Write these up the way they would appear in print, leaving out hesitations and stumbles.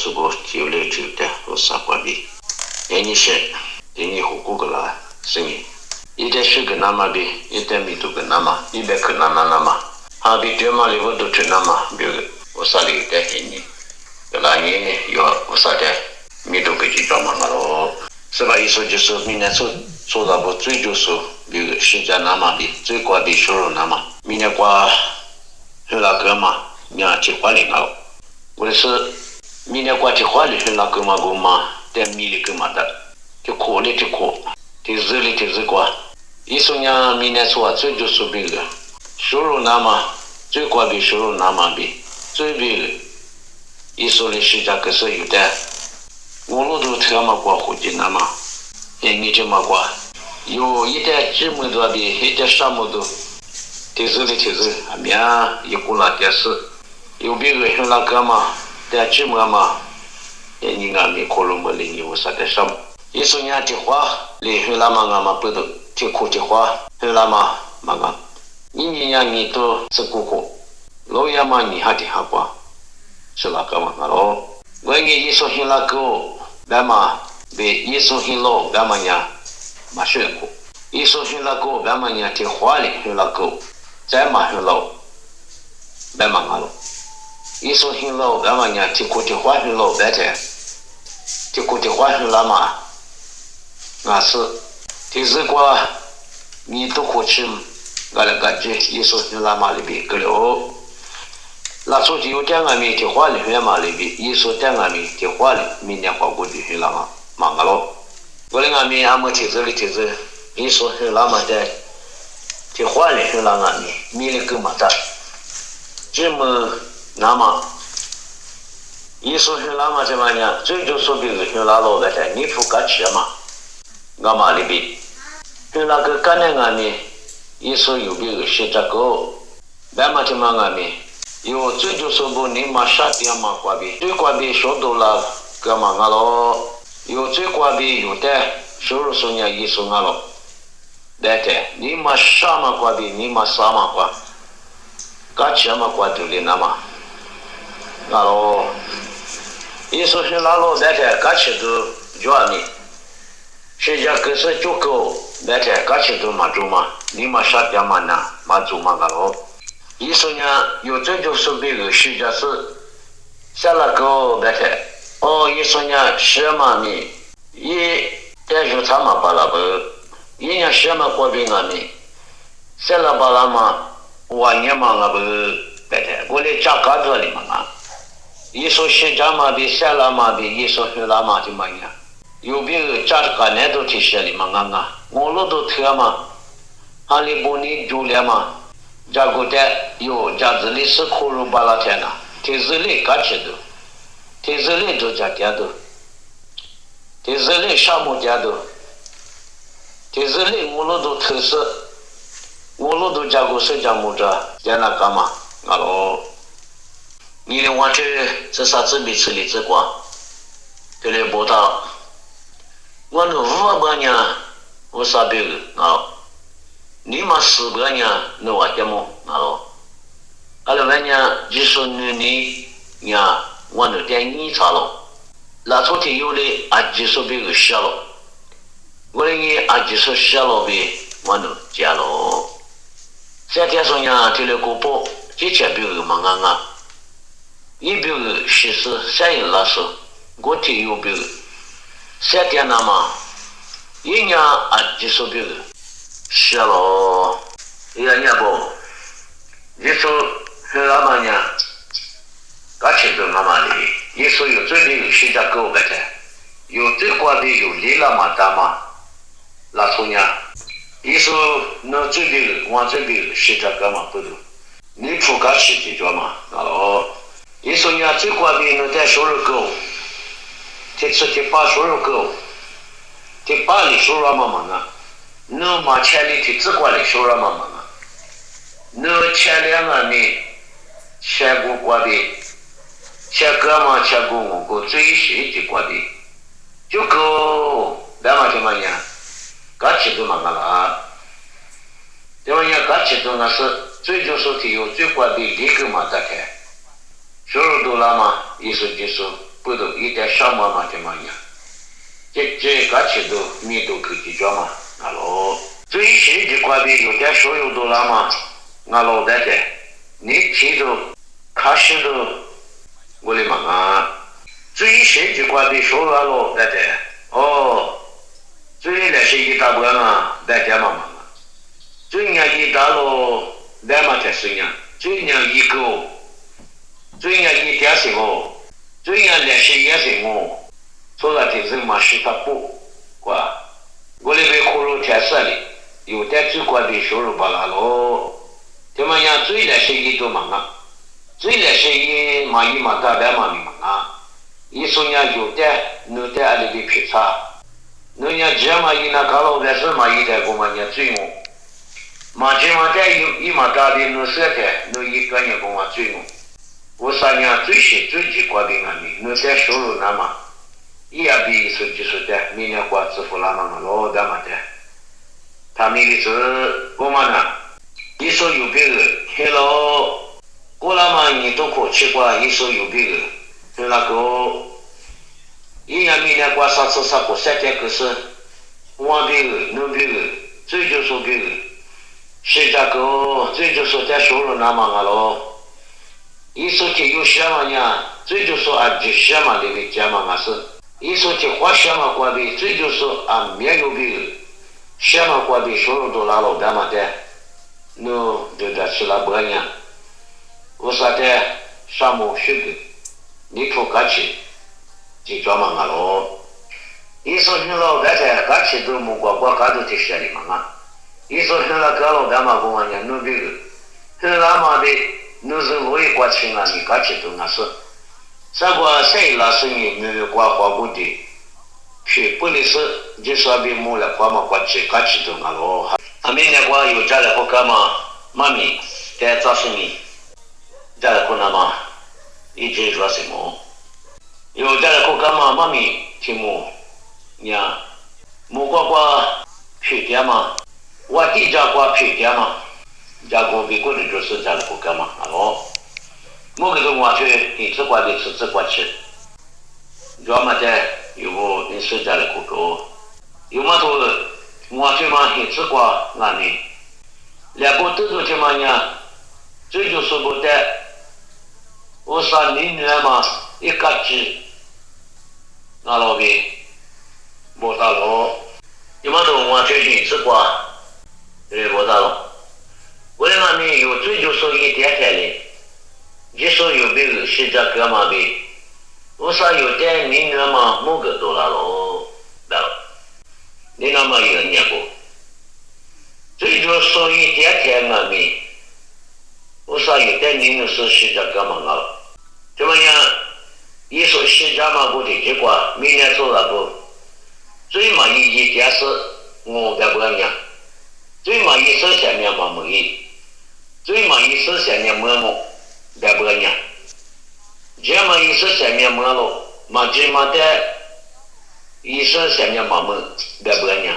subo tiu le chute o sakwabi eni she eni hukugala singi ide shuga nama bi ide mitu ga nama ibe kana nama habi tema le wodo nama bi o sali de eni la ni yo o sate mitu ga ji tama ngalo seba iso jesu mina so da bo tsui josu bi shija nama bi tsui kwa bi shoro nama mina kwa hela gama nya chi kwali ngalo我是明年过去花里是那个嘛个嘛，在米里个嘛的，就苦里就苦，就日里就日过。一说呢，明年说最就是别个，收入那么最高比收入那么比最别个，一说的是这个是有的，我路都特么过户籍那么，你这么过，有一点这么多比一点什么都，就日里就日，明一过了点事。有别个是那个嘛，在这么嘛，你俺们可能没领有啥的什么。一说人家的话，你是那么俺们不懂，听苦的话是那么嘛个，你呀你都是苦苦，老爷嘛你还的还过，是那个嘛喽。我你一说是那个，那么别一说是老，那么呀，嘛学过。一说是那个，那么呀的话里是那个，再嘛是老，那么个喽。一说很老，那么呢，提过的话很老白的，提过的话很老嘛，那是，第二个你都过去，俺那感觉一说很老嘛里边个了，那说就有点俺们的话里面嘛里边，一说点俺们的话里，明年花过的很老嘛，忙个咯，我的俺们俺们提着，一说很老嘛的，的话里很老俺们，米里个嘛的，这么。那么，一说是那么怎么样？最就说别个是那老个的，你不敢吃嘛？俺妈里边，是那个干的俺们，一说有别个是这个，那么怎么俺们？有最就说不你妈杀掉嘛瓜比，最瓜比说多了，干嘛俺咯？有最瓜比有的收入说人一说俺咯，对的，你妈杀嘛瓜比，你妈杀嘛瓜，敢吃嘛瓜就的那么。那喽，一说是那喽，那天刚吃都叫你，现在可是就够，那天刚吃都嘛做嘛，你嘛啥点嘛呢？嘛做嘛个喽？一说呢，有这就是别个现在是下了个那天，哦，一说呢，什么米，一但是他嘛巴拉不，一年什么过病啊米，下了巴拉嘛，我年嘛个不，那天我来家干这里嘛啊。一说是这么比下了嘛比一说是那么的嘛样，有别个家个人都提些的嘛啊，我路都特嘛，阿里不你住了嘛，这个的有家子里是苦肉巴拉天呐，天日里干吃的，天日里都家家的，天日里啥么家的，天日里我路都特色，我路都家个是家么着，在那干嘛，阿喽。你的话这啥子没吃的这个，这里不到，我那500年我啥别个啊？你嘛400年那我怎么啊？阿拉问呢，就说你呀，我那点你查了，那昨天有的啊，就说别个写了，我呢啊就说写了呗，我那加了，这天说呢，这里个包，这前别个忙啊。一别个其实三人来说，我听有别个3天那么，一年啊就说别个写了，1年不，你说是那么呢？而且都那么的，你说有最别个现在够个的，有最高的有离了嘛大嘛，那说呢？你说那最别个往最别个现在干嘛不懂？你不敢吃的着嘛？哦。一说呢，最关键的在收入高，这次第8收入高，第8里收入嘛啊，那么前里的自管里收入嘛啊，那前2个呢，前个关闭，前个嘛前个我个最新的关闭，就够那么怎么样？刚起都嘛个啦，怎么样？刚起都那是最就是有最关闭立刻嘛打开。收入多了嘛，意思就是不都一点小妈妈的嘛呀？这个吃都米都可以叫嘛，俺老最细的块的有点手有多了嘛，俺老在的，你吃都开始都我的妈啊！最细的块的手俺老在的，哦，最那些一大半嘛，在家嘛嘛，最年一大喽，在嘛才是呢，最年一个，最年一点什么，最年那些也什么。说了的人嘛是他不，哇！我那边葫芦天色里有点最高的收入巴拉喽，他们讲最来是一多忙啊，最来是一嘛一嘛大白嘛的忙啊，一说呢有点那点阿里的偏差，那呢这嘛一那搞了但是嘛一点过嘛呢最么，嘛这嘛点有一嘛大的那色的那一个呢过嘛最么，我啥呢最是最极高的那点收入那嘛。也比说就是的，明年过支付了嘛，老的嘛的，他们的是我们呢，一说有别个，黑了过了嘛，你都可吃过，一说有别个，就那个，一年明年过啥次啥过3天可是，我别个，那别个，最就说别个，是这个最就说在收入那嘛了，一说就有些嘛呢，最就说啊，就些嘛那个家嘛是。一说起花什么过的，这就是啊，没有比什么过的收入都拿了干嘛的，那就在吃了半年，我说的啥么学的，你出干去，就专门了。一说你老干的干去都没过干都去写的嘛啊，一说你那干了干嘛过嘛呢？那别个，那嘛的，那是我也过去了，你干去都那是。这个谁老师你没有挂花过的，去不的是就说别没了挂嘛挂起挂起都那咯。他明年挂有家来不干嘛？妈咪在早上你家来不那嘛？一直说什么？有家来不干嘛？妈咪听么？呀，没挂皮点嘛？我地家挂皮点嘛？家过别过的就是家来不干嘛？咯。某个我去你只管的吃只管吃，要么的有个你手家的苦头，有么多我去嘛你只管那里，两个都是什么呢？这就说不得，我说你女儿嘛一个鸡，那老边没大了，有么多我去你只管，没大了，我那里有这就说一点点的。你说有别个是这干嘛的？我说有点你那么某个多了喽，你那么有念过？这就说一点点嘛的，我说有点你那是这干嘛了？怎么样？一说是这嘛不的结果，明年做了不？最嘛一点是我该不干呀？最嘛一说下面嘛没意，最嘛一说下面没么。在不呢？这么一说下面没了，嘛这么的，一说下面嘛么在不呢？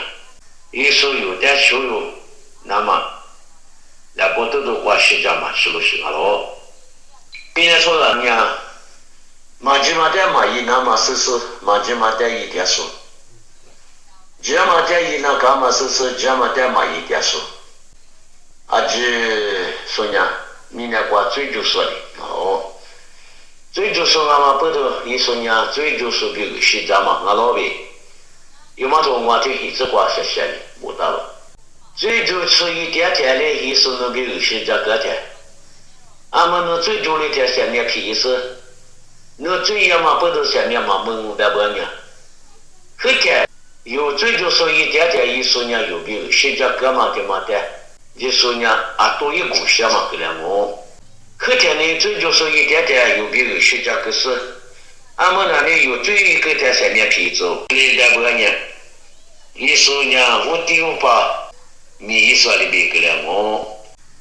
一说有点收入，那么那不都花时间嘛，是不是了？别人说了呢，嘛这么的嘛一那么是嘛这么的一点数，这么的一那干嘛是这么的嘛一点数，啊这说呢？明年过最就说的哦，最就说俺们不都一说呢，最就说别个是这嘛，俺老辈有么种我这一直过下下的没得了，最就吃一点点的，一说那别个是这个的，俺们那最就的点下面皮是，那最要嘛不都下面嘛蒙在不呢？可见有最就说一点点，一说呢有别个是这个嘛的嘛的。就说呢，啊，多一股血嘛，给了我。可见呢，这就是一点点有别的学家可是，俺们那里有最一个在上面皮走，一点不呢，一说呢，我丢把米一说的别给了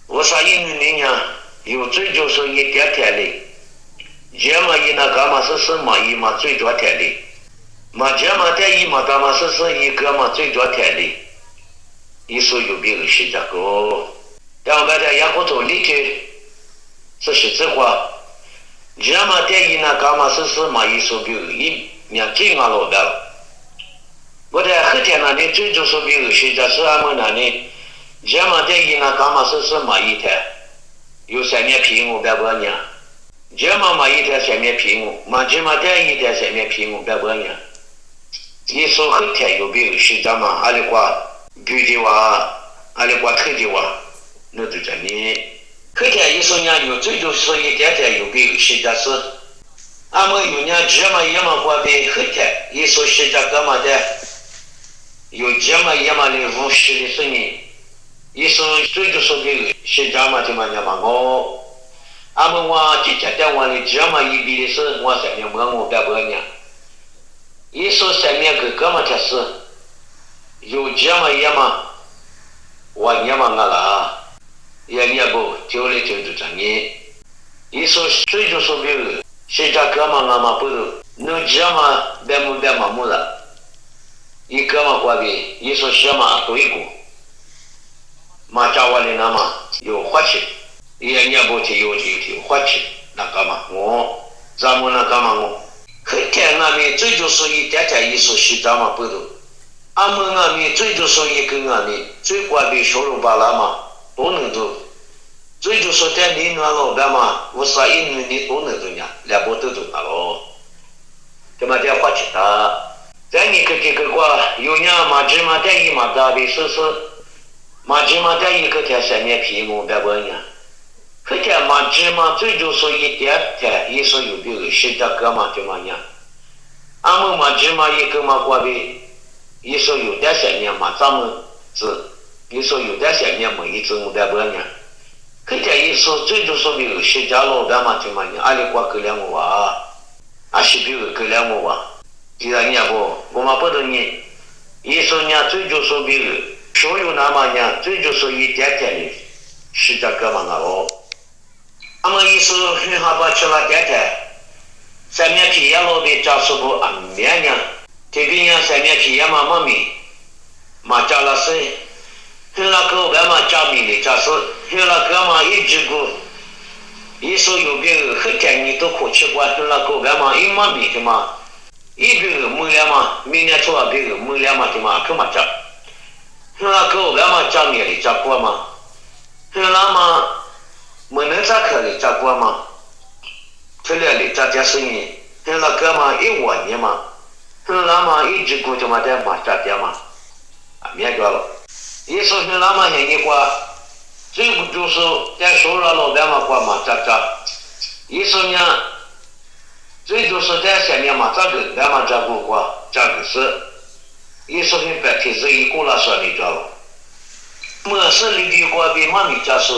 我说因为呢，有最就是一点点的，这么一那干嘛是嘛一嘛最多点的，嘛这么的一嘛干嘛是一个嘛最多点的。一说有别个是这个，但我们在养活头里头，这是这话，这么电影呢，干嘛是嘛一说比如一面进啊老的了。我在后天那里最主说比如现在是俺们那里，这么电影呢，干嘛是嘛一天，有3年评我100年，这么嘛一天3年评我，嘛这么电一天3年评我100年。一说后天有比如现在嘛，阿里瓜比的话，阿里瓜特的话，那就这里。后天一说呢，有最主说一点点有比如现在是。俺们有年这么一么过的后天，一说现在干嘛的，有这么一么的50的声音，一说最就说的现在嘛就嘛的嘛我，俺们我之前在我的这么一笔的是我3年我100年，一说3年个干嘛的是，有这么一么，我年嘛我了，也不就来就这年，一说最就说的。现在哥们俺们不都，侬这么别麻木了，一哥们过比，一说什么对过，马家娃的那么有活气，也不提有活气，那干嘛我，咱们那干嘛我，后天俺们最就是一点点一说西咱们不都，俺们最就是一跟俺们最过比收入巴拉嘛都能做。最就说在你那老板嘛，我说因为你都能做呀，2波都做那咯。这么点花钱的，在你这个有年嘛，芝麻在一嘛大的是嘛芝麻在一个天3年皮毛100年，可天嘛芝麻最就说一点天，一说有比如现在干嘛就嘛样，俺们嘛芝麻一个嘛过的，一说有点3年嘛，咱们是，一说有点3年嘛，一直100年。可天一说最就说比如现在老板嘛就嘛你阿里瓜够2娃，阿是比如够2娃，既然你不，我们不懂你，一说你最就说比如所有那么呢，最就说一点点的，是这个嘛哦，俺们一说很好把吃了点点，3年皮也老的加速不按面呢，这边呢3年皮也嘛米，嘛加了水。后来个外嘛加米的加是，后来个嘛一直个，一说有个后天你都可吃过，后来个外嘛一嘛米的嘛，一个木两嘛，明年做别个木两嘛的嘛，可嘛加，后来个外嘛加米的加过嘛，后来嘛没能咋可的加过嘛，后来的加点生意，后来个嘛1万年嘛，后来嘛一直个就嘛在嘛加点嘛，啊免掉了。一说是那么些你过，最不就是在收入老板嘛过嘛这，一说呢，最就是在下面嘛这个咱们这个过这个是，一说是白天是一过了说你知道了，没事里的过比嘛你这是。